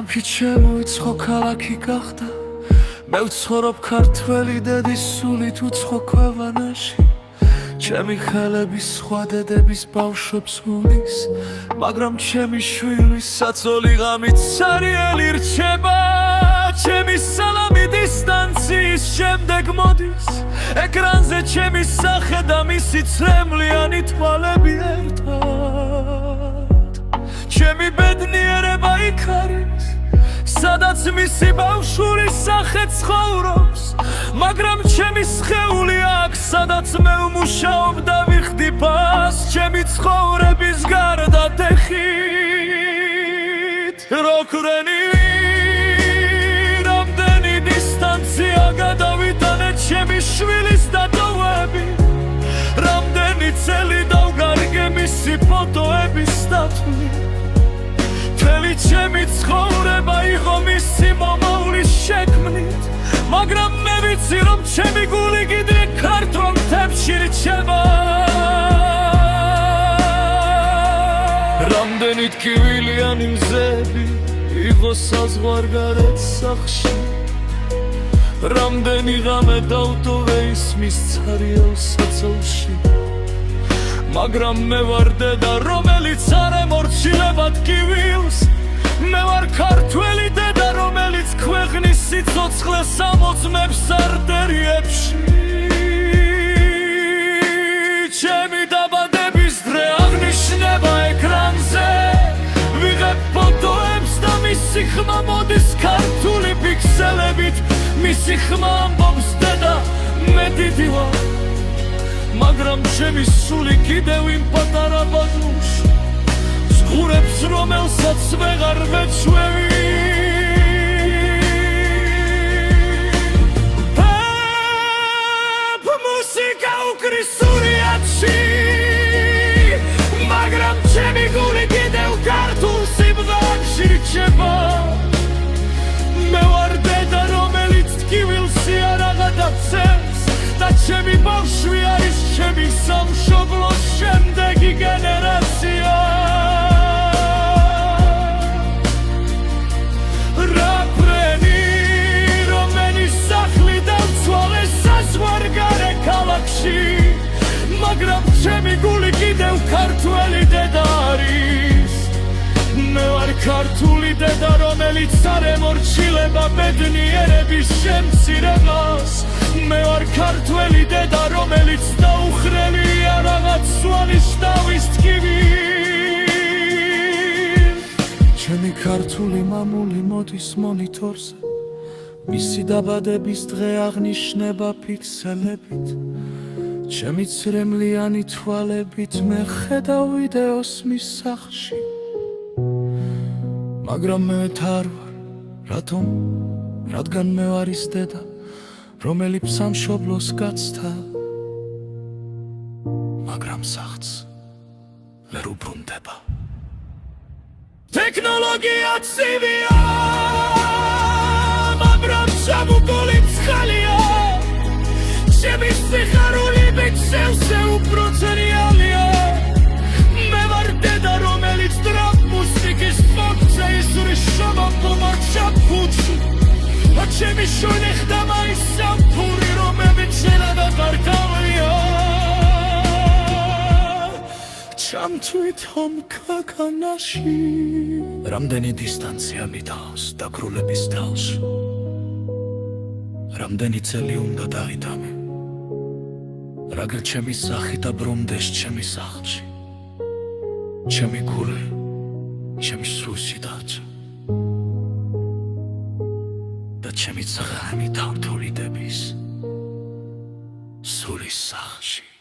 Lampi შემოიწყო ქალაქი გახდა მე ვცხოვრობ ქართველი დედის სულით უცხო ქვეყანაში ჩემი ხელები სხვა დედების ბავშვებს უნის მაგრამ ჩემი შვილის საწოლი ღამით სარიელი რჩება ჩემი სალამი დისტანციის შემდეგ მოდის ეკრანზე ჩემი სახე და მისი ცრემლიანი თვალები ერთად ჩემი ბედნიერება იქ არის სადაც მისი ბავშვური სახე ცხოვრობს მაგრამ ჩემი სხეული აქ სადაც მე ვმუშაობ და ვიხდი ფას ჩემი ცხოვრების გარდა ტეხით როქრენი რამდენი დისტანცია გადავიტანე ჩემი შვილის დატოვები რამდენი წელი დავგარგე მისი ფოტოების სტატვი მთელი ჩემი ცხოვრება იყო მისი მომავლის შექმნით მაგრამ მე ვიცი რომ ჩემი გული კიდე ქართულ მთებში რჩება რამდენი ტკივილიანი მზები იყო საზღვარგარეთ სახლში რამდენი ღამე დავტოვე ისმის ცარიელ საწოლში მაგრამ მე ვარ დედა რომელიც არ ემორჩილება ტკივილს მე ვარ ქართველი დედა რომელიც ქვეყნის სიცოცხლეს ამოწმებს არტერიებში ჩემი დაბადების დღე აღნიშნება ეკრანზე ვიღებ ფოტოებს და მისი ხმა მოდის ქართული პიქსელებით მისი ხმა ამბობს დედა მე დიდი ვარ მაგრამ ჩემი სული კიდევ იმ პატარა ბაზუს ზღურებს რომელსაც ვეღარ ვეცვევი მუსიკა უკრის სურიათში მაგრამ ჩემი გული კიდევ ქართულ სიმღერაში რჩება მე ვარ დედა რომელიც ტკივილს არ აღადაცებს და ჩემი ბავშვი არის ჩემი სამშობლოს შემდეგი გენერაცია რაფრენი რომელი სახლი დავცვალე საზღვარგარე ქალაქში მაგრამ ჩემი გული კიდევ ქართველი დედა არის მე ვარ ქართული დედა რომელიც არ ემორჩილება ბედნიერების შემცირებას მე ვარ ქართველი დედა რომელიც დაუხრელია რაღაც სვანის შტავის ტკივილს ჩემი ქართული მამული მოდის მონიტორზე მისი დაბადების დღე აღნიშნება პიქსელებით ჩემი ცრემლიანი თვალებით მე ხედავ ვიდეოს მის სახლში მაგრამ მე არ ვარ რატომ რადგან მე ვარ ის დედა რომელიც სამშობლოს გაცდა მაგრამ სახლს ვერ უბრუნდება ტექნოლოგია ცივია მაგრამ ჩამოგული ცხელია ჩემი სიხარული ბექსევსე უფრო რეალია მე ვარ დედა რომელიც დრაფ მუსიკის ფონქცია ისურის შამაპომა ჩაფუჩი ჩემი შვილი ხდება ის სამფური რომელი შეიძლება გარდავია ჩამთვით ხომ ქაქანაში რამდენი დისტანცია მითავს დაკრულების თალში რამდენი წელი უნდა დაიტანე რაგელ ჩემი სახი დაბრუნდეს ჩემი სახლში ჩემი გული ჩემი სულში დაჩა და ჩემი ძღანი თავთული დების სულის სახლში